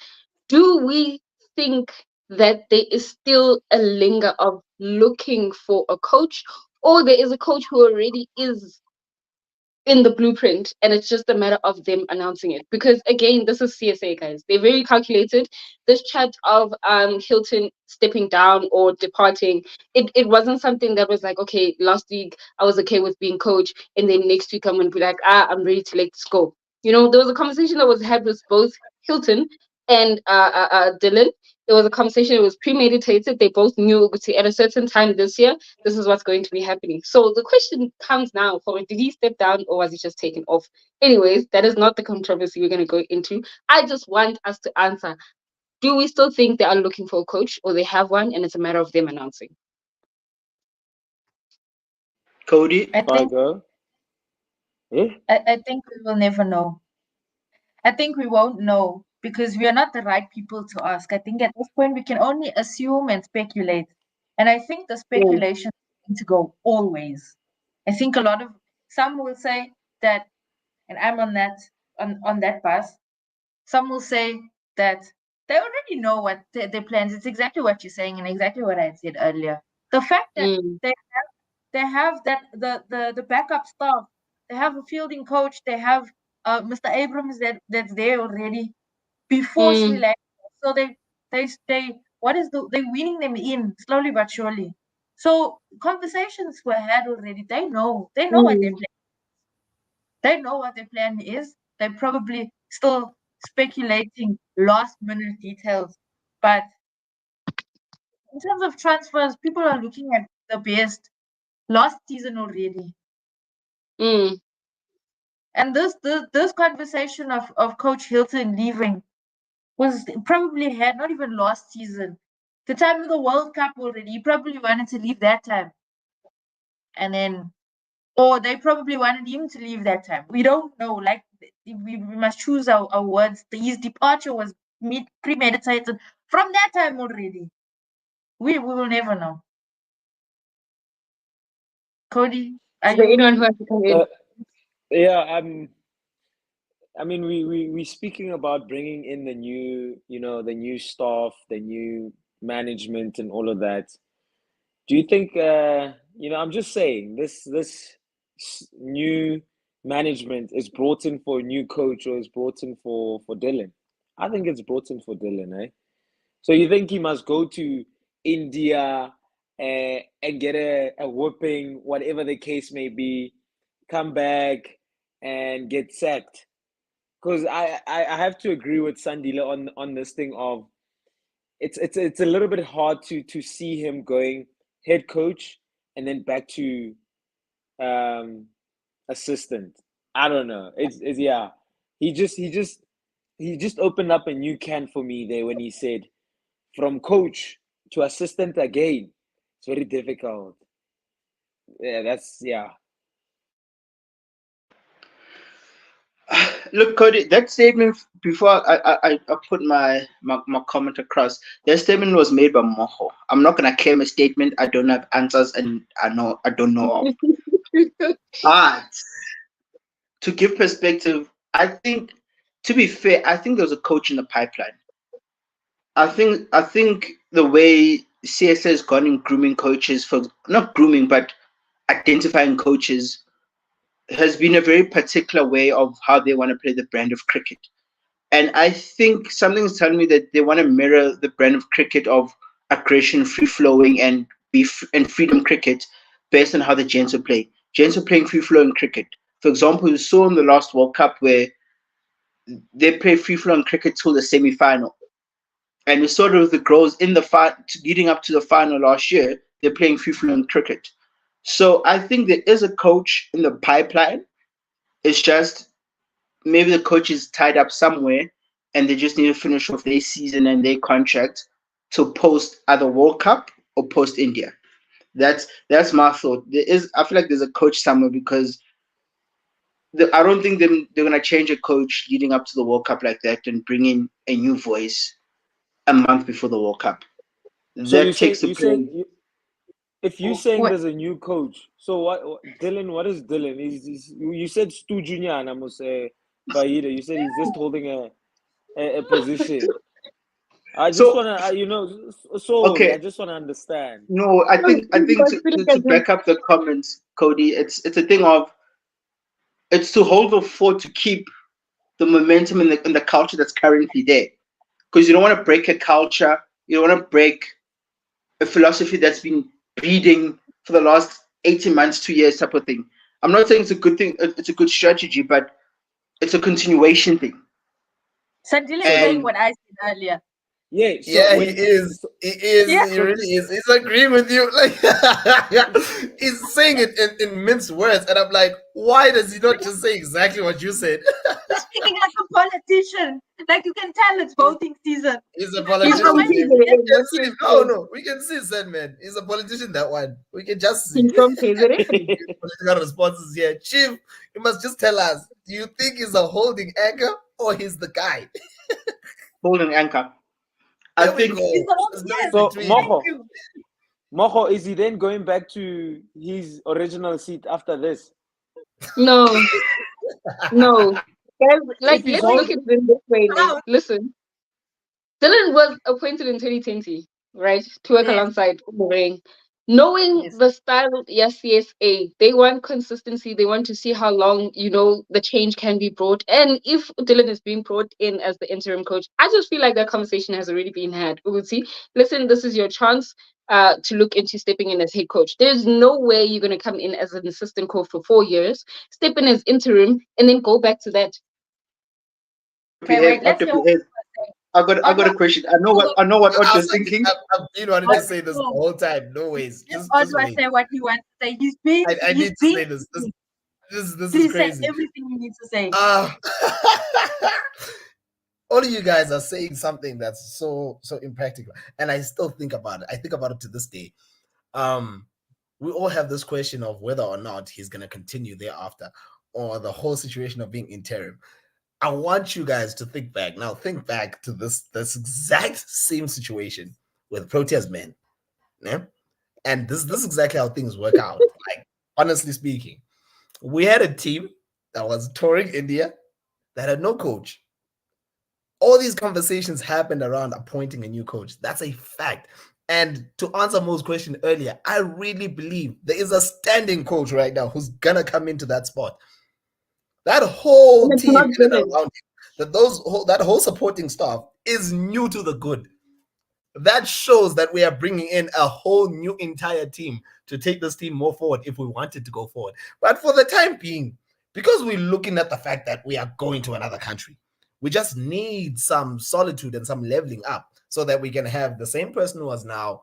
Do we think that there is still a linger of looking for a coach, or there is a coach who already is in the blueprint and it's just a matter of them announcing it? Because again, this is CSA, guys. They're very calculated. This chat of Hilton stepping down or departing, it wasn't something that was like, okay, last week I was okay with being coach and then next week I'm gonna be like, I'm ready to let this go. There was a conversation that was had with both Hilton and Dylan. There was a conversation that was premeditated. They both knew at a certain time this year, this is what's going to be happening. So the question comes now did he step down or was he just taken off? Anyways, that is not the controversy we're going to go into. I just want us to answer. Do we still think they are looking for a coach or they have one and it's a matter of them announcing?
Cody?
I think we will never know. I think we won't know because we are not the right people to ask. I think at this point we can only assume and speculate. And I think the speculation is going to go always. I think some will say that, and I'm on that bus, some will say that they already know what their plans. It's exactly what you're saying and exactly what I said earlier. The fact that they have that the backup staff, they have a fielding coach, they have Mr. Abrams that's there already before Sri Lanka. So they're winning them in slowly but surely. So conversations were had already. They know what their plan. They know what their plan is. They're probably still speculating last minute details. But in terms of transfers, people are looking at the best last season already. And this conversation of Coach Hilton leaving was probably had not even last season. The time of the World Cup already. He probably wanted to leave that time. Or they probably wanted him to leave that time. We don't know. Like, we must choose our words. His departure was premeditated from that time already. We will never know. Cody, are you
anyone who has to come in?
Yeah, I mean, we speaking about bringing in the new, the new staff, the new management, and all of that. Do you think, I'm just saying, this new management is brought in for a new coach or is brought in for Dylan? I think it's brought in for Dylan, eh? So you think he must go to India, and get a whooping, whatever the case may be, come back and get sacked. Because I have to agree with Sandile on this thing of it's a little bit hard to see him going head coach and then back to assistant. I don't know. It's yeah. He just opened up a new can for me there when he said from coach to assistant again. It's very difficult. Yeah, that's yeah.
Look, Cody, that statement before I put my comment across, that statement was made by Moho. I'm not gonna claim a statement I don't have answers and I don't know of. But to give perspective, I think, to be fair, I think there's a coach in the pipeline. I think the way CSA has gone in grooming coaches, for not grooming but identifying coaches, has been a very particular way of how they want to play the brand of cricket. And I think something's telling me that they want to mirror the brand of cricket of aggression, free flowing, and and freedom cricket based on how the Gents will play. Gents are playing free flowing cricket. For example, you saw in the last World Cup where they play free flowing cricket till the semi final. And we saw it with the girls in the leading up to the final last year, they're playing free flowing cricket. So I think there is a coach in the pipeline. It's just maybe the coach is tied up somewhere and they just need to finish off their season and their contract to post either World Cup or post India. That's my thought. I feel like there's a coach somewhere because I don't think they're gonna change a coach leading up to the World Cup like that and bring in a new voice a month before the World Cup.
So
That takes the play.
if you're saying there's a new coach, so what Dylan? What is Dylan? You said Stu Junior and I must say Bahida. You said he's just holding a position. I just wanna
okay.
I just wanna understand.
No, I think to back up the comments, Cody, it's a thing of it's to hold the fort to keep the momentum in the culture that's currently there. Because you don't want to break a culture, you don't want to break a philosophy that's been breeding for the last 18 months, 2 years type of thing. I'm not saying it's a good thing, it's a good strategy, but it's a continuation thing.
Sandile is saying what I said earlier.
Yeah,
he is. He is. Yeah. He really is. He's agreeing with you. Like he's saying it in minced words, and I'm like, why does he not just say exactly what you said?
Speaking like a politician, like you can tell it's voting season.
He's a politician. No, we can see that man. He's a politician. That one we can just see. Political responses here, Chief. You must just tell us. Do you think he's a holding anchor or he's the guy?
Holding anchor. I think
so. Moho, is he then going back to his original seat after this?
No. Like, let's look at it this way. Listen, Dylan was appointed in 2020, right, to work alongside Moreeng. Knowing the style of CSA, they want consistency. They want to see how long, the change can be brought. And if Dylan is being brought in as the interim coach, I just feel like that conversation has already been had. Uguti, listen, this is your chance to look into stepping in as head coach. There's no way you're going to come in as an assistant coach for 4 years, step in as interim, and then go back to that.
Okay, wait, let's go.
I got a question. I know what Otto's thinking.
I've been wanting to say this the whole time. No ways.
Otto say what he wants to say. He's being.
I need to say this. This is crazy.
Say everything you need to say.
All of you guys are saying something that's so impractical, and I still think about it. I think about it to this day. We all have this question of whether or not he's going to continue thereafter, or the whole situation of being interim. I want you guys to think back. Now, think back to this exact same situation with Proteas Men. Yeah? And this is exactly how things work out. Like, honestly speaking, we had a team that was touring India that had no coach. All these conversations happened around appointing a new coach. That's a fact. And to answer Mo's question earlier, I really believe there is a standing coach right now who's going to come into that spot. That whole team around him, that whole supporting staff is new to the good. that shows that we are bringing in a whole new entire team to take this team more forward if we wanted to go forward. But for the time being, because we're looking at the fact that we are going to another country, we just need some solitude and some leveling up so that we can have the same person who was now,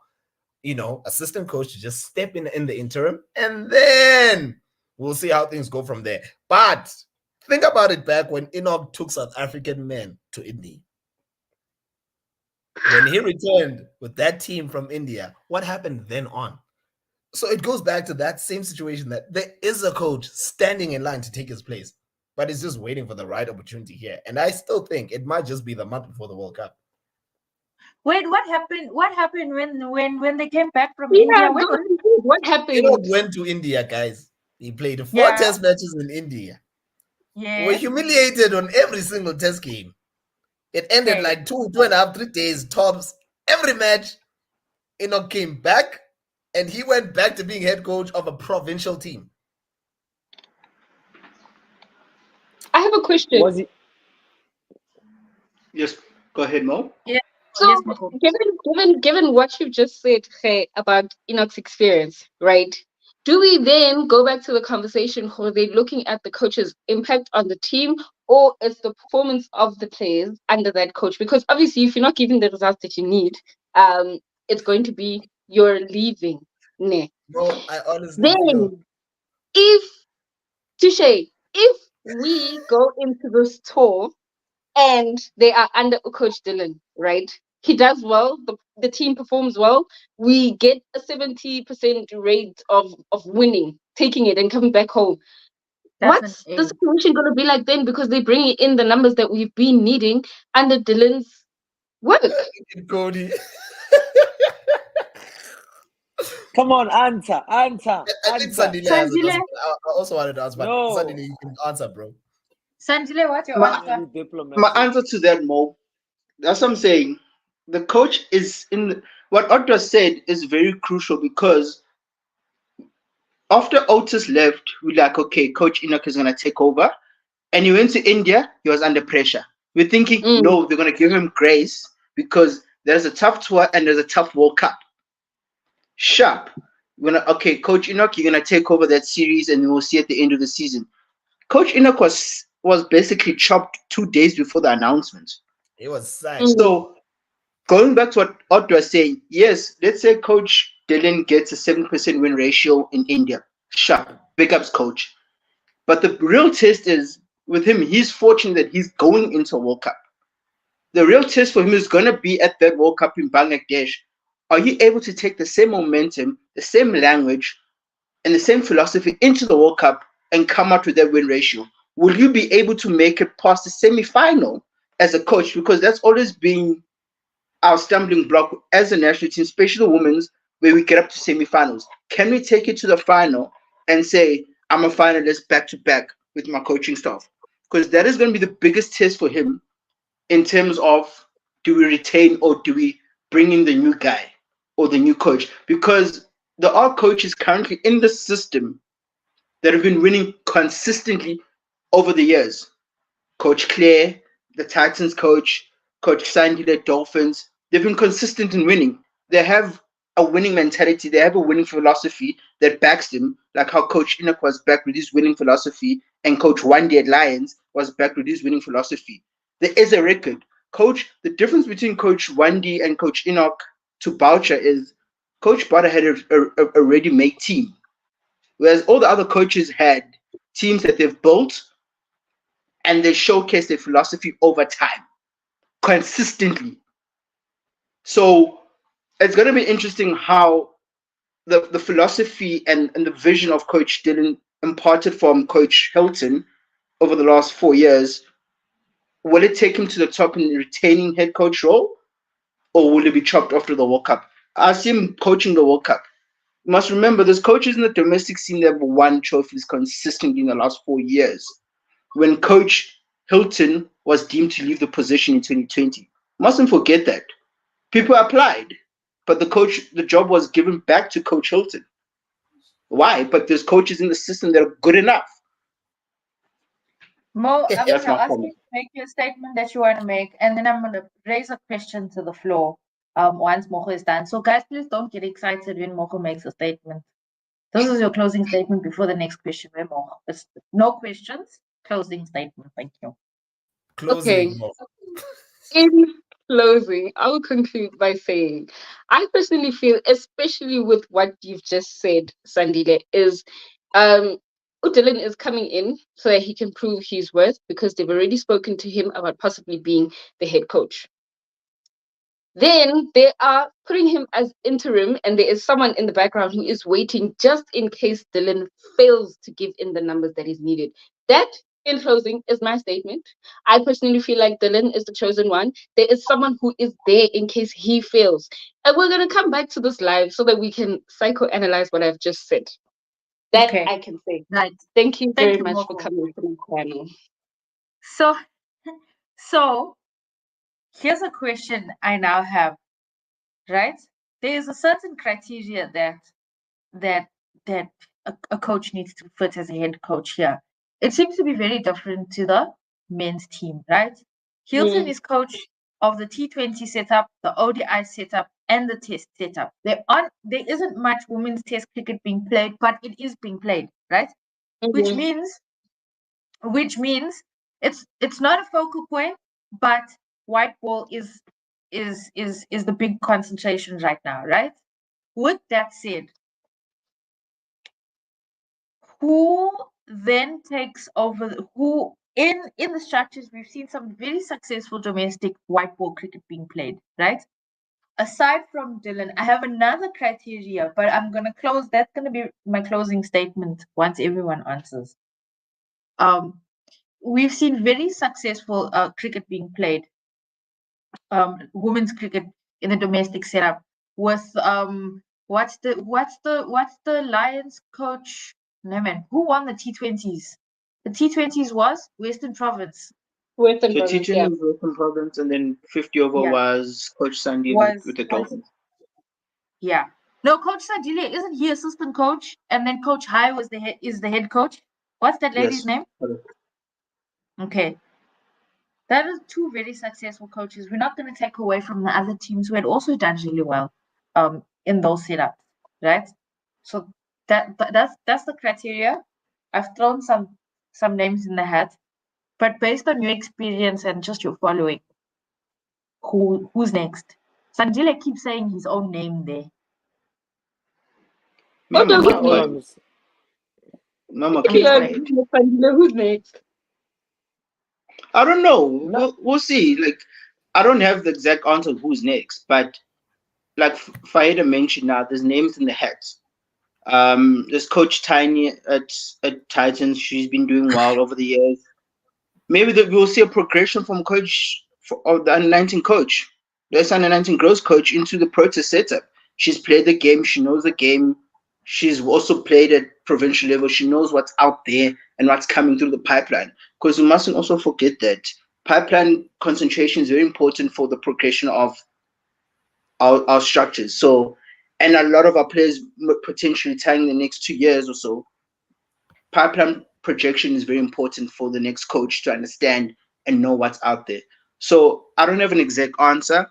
assistant coach to just step in the interim, and then we'll see how things go from there. But think about it back when Enoch took South African men to India. When he returned with that team from India, what happened then on? So it goes back to that same situation that there is a coach standing in line to take his place, but he's just waiting for the right opportunity here. And I still think it might just be the month before the World Cup.
Wait, what happened? What happened when they came back from India?
What happened?
He went to India, guys. He played 4 test matches in India.
Yeah.
We're humiliated on every single test game. It ended like 2.5, 3 days tops. Every match, Enoch came back, and he went back to being head coach of a provincial team.
I have a question.
Was he?
Yes, go ahead, Mo.
Yeah.
So,
yes,
given what you've just said, Khe, about Enoch's experience, right? Do we then go back to the conversation where they're looking at the coach's impact on the team, or is the performance of the players under that coach? Because obviously, if you're not giving the results that you need, it's going to be you're leaving.
No, I honestly
then,
feel...
if we go into this tour and they are under Coach Dylan, right? He does well, the team performs well. We get a 70% rate of winning, taking it and coming back home. What's the situation going to be like then? Because they bring in the numbers that we've been needing under Dylan's work.
Cody.
Come on, answer.
I think Sandile has it. I also wanted to ask, but Sandile, you can answer, bro.
Sandile, what's your answer?
My answer to that, Mo, that's what I'm saying. The coach is what Otto said is very crucial, because after Otis left, we're like, okay, Coach Enoch is going to take over. And he went to India, he was under pressure. We're thinking, no, they're going to give him grace because there's a tough tour and there's a tough World Cup. Sharp. Okay, Coach Enoch, you're going to take over that series and we'll see at the end of the season. Coach Enoch was basically chopped 2 days before the announcement.
It was sad.
So going back to what Otto was saying, yes, let's say Coach Dylan gets a 7% win ratio in India. Sharp. Big ups, coach. But the real test is with him, he's fortunate that he's going into a World Cup. The real test for him is going to be at that World Cup in Bangladesh. Are you able to take the same momentum, the same language, and the same philosophy into the World Cup and come out with that win ratio? Will you be able to make it past the semi-final as a coach? Because that's always been our stumbling block as a national team, especially the women's, where we get up to semi-finals. Can we take it to the final and say, I'm a finalist back-to-back with my coaching staff? Because that is going to be the biggest test for him in terms of, do we retain or do we bring in the new guy or the new coach? Because there are coaches currently in the system that have been winning consistently over the years. Coach Claire, the Titans coach, Coach Sandy, the Dolphins, they've been consistent in winning. They have a winning mentality. They have a winning philosophy that backs them, like how Coach Enoch was backed with his winning philosophy and Coach Wandy at Lions was backed with his winning philosophy. There is a record. The difference between Coach Wandy and Coach Enoch to Boucher is Coach Boucher had a ready-made team, whereas all the other coaches had teams that they've built and they showcase their philosophy over time, consistently. So it's going to be interesting how the philosophy and the vision of Coach Dylan imparted from Coach Hilton over the last 4 years, will it take him to the top in the retaining head coach role, or will it be chopped after the World Cup? I see him coaching the World Cup. You must remember, there's coaches in the domestic scene that have won trophies consistently in the last 4 years. When Coach Hilton was deemed to leave the position in 2020, mustn't forget that. People applied, but the job was given back to Coach Hilton. Why? But there's coaches in the system that are good enough.
Mo, I'm going to ask you to make your statement that you want to make, and then I'm going to raise a question to the floor. once Mocho is done. So guys, please don't get excited when Mocho makes a statement. This is your closing statement before the next question. It's no questions, closing statement. Thank you.
Closing.
Okay. In closing, I will conclude by saying, I personally feel, especially with what you've just said, Sandile, is Dylan is coming in so that he can prove his worth because they've already spoken to him about possibly being the head coach. Then they are putting him as interim, and there is someone in the background who is waiting just in case Dylan fails to give in the numbers that is needed. That, in closing, is my statement. I personally feel like Dylan is the chosen one. There is someone who is there in case he fails. And we're going to come back to this live so that we can psychoanalyze what I've just said. That okay. I can say.
Right.
Thank you very much for coming to my panel.
So here's a question I now have, right? There is a certain criteria that a coach needs to fit as a head coach here. It seems to be very different to the men's team, right? Hilton is coach of the T20 setup, the ODI setup, and the test setup. There isn't much women's test cricket being played, but it is being played, right? Which means it's not a focal point, but white ball is the big concentration right now, right? With that said, who then takes over? Who in the structures? We've seen some very successful domestic white ball cricket being played, right? Aside from Dylan, I have another criteria, but I'm gonna close. That's gonna be my closing statement once everyone answers. We've seen very successful cricket being played, women's cricket in the domestic setup with what's the Lions coach? No man, who won the T20s? The T20s was Western Province.
Western Province, and then 50 over was Coach Sandy with the Dolphins.
Yeah. No, Coach Sadile, isn't he assistant coach? And then Coach High is the head coach. What's that lady's name? Okay. That is two very successful coaches. We're not going to take away from the other teams who had also done really well in those setups, right? So that's the criteria. I've thrown some names in the hat, but based on your experience and just your following, who's next? Sanjile keeps saying his own name there.
Mama,
who's next?
I don't know. We'll see. Like, I don't have the exact answer of who's next, but like Faida mentioned, now there's names in the hats. There's Coach Tiny at Titans. She's been doing well over the years. Maybe we'll see a progression from coach of the under-19 coach, the under-19 girls coach into the Proteas setup. She's played the game. She knows the game. She's also played at provincial level. She knows what's out there and what's coming through the pipeline. Because we mustn't also forget that pipeline concentration is very important for the progression of our structures. So, and a lot of our players potentially retiring in the next 2 years or so. Pipeline projection is very important for the next coach to understand and know what's out there. So I don't have an exact answer,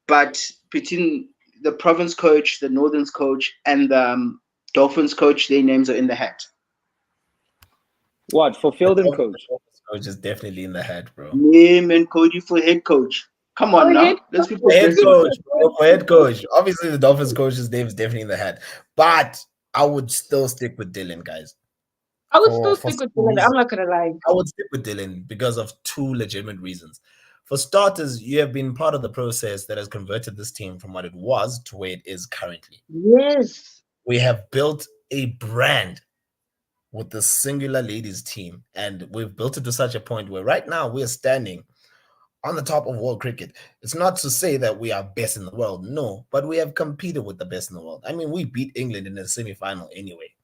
but between the province coach, the Northerns coach, and the Dolphins coach, their names are in the hat.
What, for field and coach?
Coach is definitely in the hat, bro.
Name and Cody for head coach. Come on now. Let's be
head coach, bro, for head coach. Obviously, the Dolphins coach's name is definitely in the hat. But I would still stick with Dylan, guys.
I would still stick with Dylan. I'm not going to lie.
I would stick with Dylan because of two legitimate reasons. For starters, you have been part of the process that has converted this team from what it was to where it is currently.
Yes.
We have built a brand with the singular ladies team, and we've built it to such a point where right now we are standing on the top of world cricket. It's not to say that we are best in the world, no, but we have competed with the best in the world. I mean, we beat England in the semi-final anyway.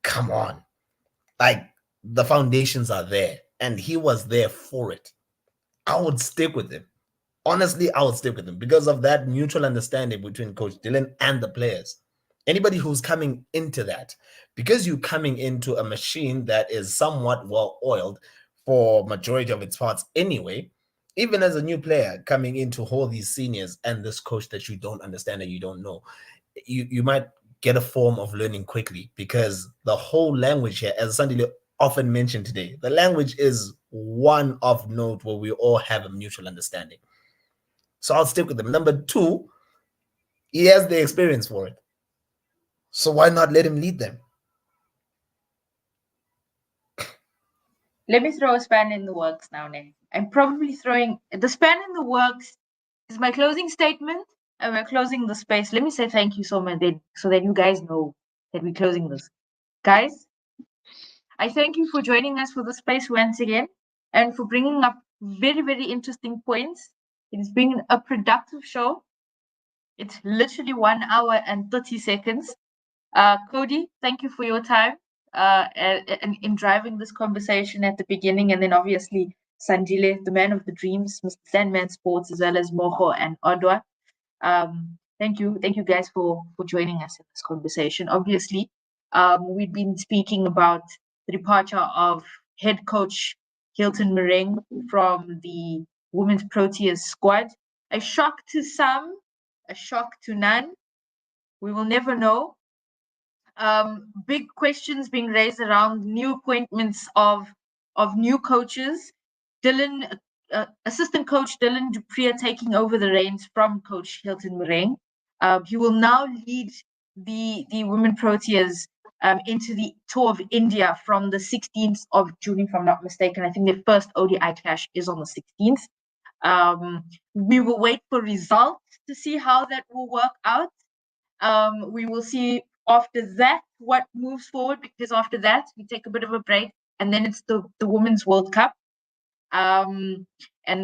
Come on. Like, the foundations are there, and he was there for it. I would stick with him. Honestly, I would stick with him because of that mutual understanding between Coach Dylan and the players. Anybody who's coming into that, because you're coming into a machine that is somewhat well-oiled for majority of its parts anyway, even as a new player coming in to hold these seniors and this coach that you don't understand and you don't know, you might get a form of learning quickly, because the whole language here, as Sandile often mentioned today, the language is one of note where we all have a mutual understanding. So I'll stick with him. Number two, he has the experience for it. So why not let him lead them?
Let me throw a span in the works now, Nick. I'm probably throwing the span in the works is my closing statement, and we're closing the space. Let me say thank you so much then, so that you guys know that we're closing this. Guys, I thank you for joining us for the space once again, and for bringing up very, very interesting points. It's been a productive show. It's literally 1 hour and 30 seconds. Cody, thank you for your time in driving this conversation at the beginning, and then obviously Sanjile, the man of the dreams, Mr. Sandman Sports, as well as Moho and Odwa. Thank you guys for joining us in this conversation. Obviously, we've been speaking about the departure of head coach Hilton Moreeng from the women's Proteas squad. A shock to some, a shock to none. We will never know. Big questions being raised around new appointments of new coaches. Assistant coach Dylan Dupree taking over the reins from coach Hilton Moreeng. He will now lead the women Proteas into the tour of India from the 16th of June, if I'm not mistaken. I think their first ODI clash is on the 16th. We will wait for results to see how that will work out. We will see after that what moves forward, because after that we take a bit of a break, and then it's the Women's World Cup. And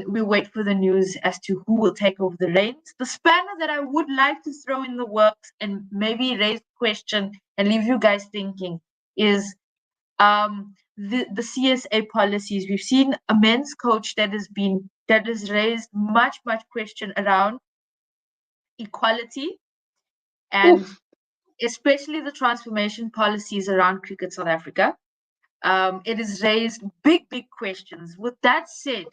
we'll wait for the news as to who will take over the reins. The spanner that I would like to throw in the works and maybe raise a question and leave you guys thinking is the CSA policies. We've seen a men's coach that has raised much question around equality, and especially the transformation policies around Cricket South Africa. It has raised big questions. With that said,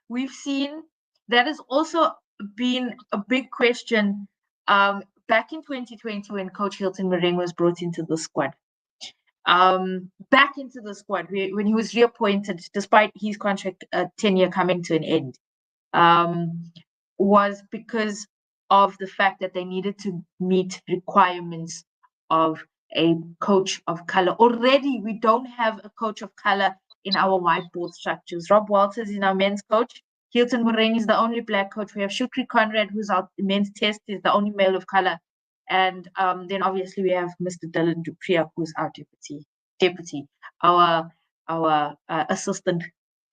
we've seen that has also been a big question back in 2020 when Coach Hilton Moreeng was brought into the squad. Back into the squad when he was reappointed, despite his contract 10-year coming to an end, was because of the fact that they needed to meet requirements of a coach of color. Already, we don't have a coach of color in our whiteboard structures. Rob Walters is our men's coach. Hilton Moreeng is the only black coach. We have Shukri Conrad, who's our men's test, is the only male of color. And then obviously we have Mr. Dylan Dupree, who's our deputy, our assistant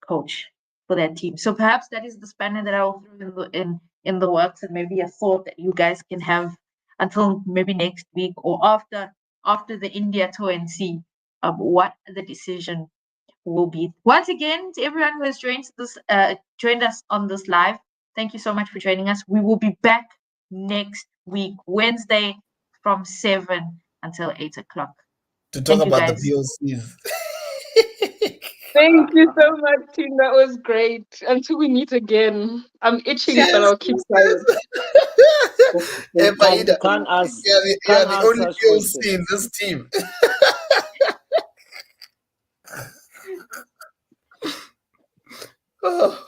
coach for that team. So perhaps that is the spanner that I will throw in the works, and maybe a thought that you guys can have until maybe next week or after the India tour, and see what the decision will be. Once again, to everyone who has joined us on this live, thank you so much for joining us. We will be back next week, Wednesday, from 7 until 8 o'clock.
To talk about the POCs.
Thank you so much, team. That was great. Until we meet again. I'm itching, but I'll keep silent.
Hey,
You can't ask.
You're the only POC in this team. Oh.